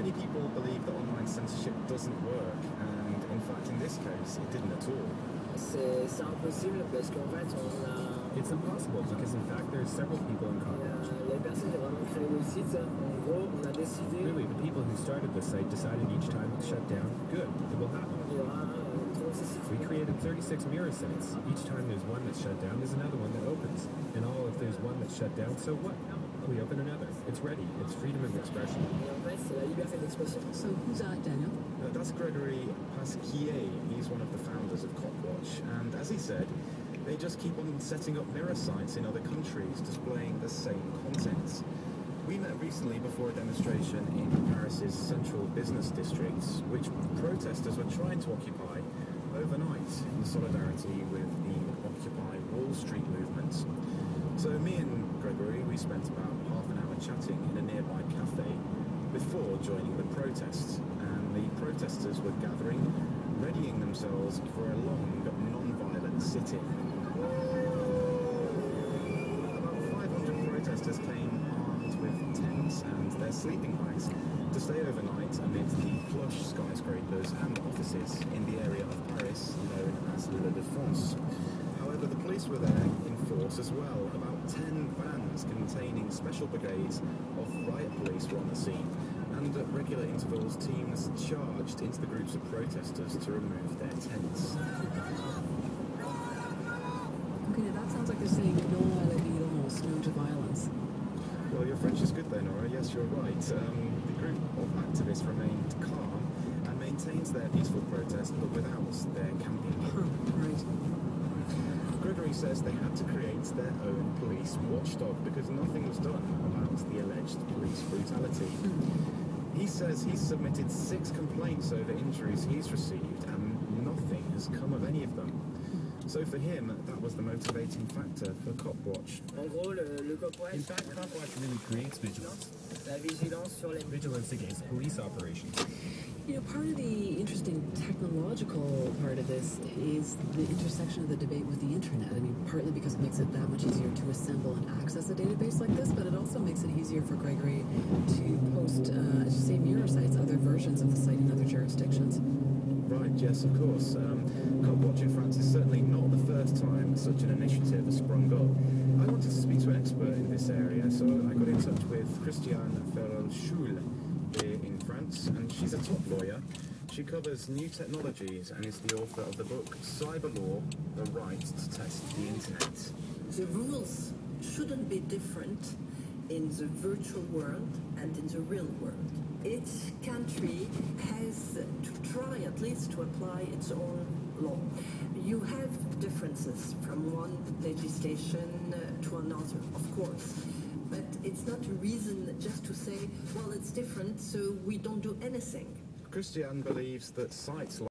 Many people believe that online censorship doesn't work, and in fact, in this case, it didn't at all. C'est impossible parce qu'en fait, on a. It's impossible because, in fact, there's several people in Cambridge. Les personnes qui ont vraiment créé le site, en gros, on a décidé. Really, the people who started the site decided each time it's shut down, good, it will happen. Il y aura 36 sites. We created 36 mirror sites. Each time there's one that's shut down, there's another one that opens. And all if there's one that's shut down, so what? We open another. It's ready. It's freedom of expression. Et en fait, c'est la liberté d'expression. So who's that, Daniel? That's Gregory Pasquier. He's one of the founders of Copwatch. And as he said, they just keep on setting up mirror sites in other countries, displaying the same contents. We met recently before a demonstration in Paris's central business districts, which protesters were trying to occupy overnight in solidarity with the Occupy Wall Street movement. So me and Gregory, we spent about half an hour chatting in a nearby cafe before joining the protests, and the protesters were gathering, readying themselves for a long, non-violent sit-in. About 500 protesters came armed with tents and their sleeping bags to stay overnight amid the plush skyscrapers and offices in the area of Paris known as La Défense. However, the police were there in force as well. About 10 vans containing special brigades of riot police were on the scene, and at regular intervals teams charged into the groups of protesters to remove their tents. Okay, now that sounds like they're saying no à la violence, no to violence. Well, your French is good there, Nora. Yes, you're right. The group of activists remained calm and maintained their peaceful protest, but without their camping. Right. Gregory says they had to create their own police watchdog because nothing was done about the alleged police brutality. He says he's submitted 6 complaints over injuries he's received and nothing has come of any of them. So for him, that was the motivating factor for Copwatch. En gros, le Copwatch. In fact, Copwatch really creates vigilance. La vigilance sur les. Vigilance against police operations. You know, part of the interesting technological part of this is the intersection of the debate with the internet. I mean, partly because it makes it that much easier to assemble and access a database like this, but it also makes it easier for Gregory to post, say, mirror sites, other versions of the site in other jurisdictions. Right, yes, of course. Copwatch in France is certainly not the first time such an initiative has sprung up. I wanted to speak to an expert in this area, so I got in touch with Christiane Ferrel-Schul here in France, and she's a top lawyer. She covers new technologies and is the author of the book Cyber Law, The Right to Test the Internet. The rules shouldn't be different in the virtual world and in the real world. Each country has to try at least to apply its own law. You have differences from one legislation to another, of course. But it's not a reason just to say, well, it's different, so we don't do anything. Christiane believes that sites like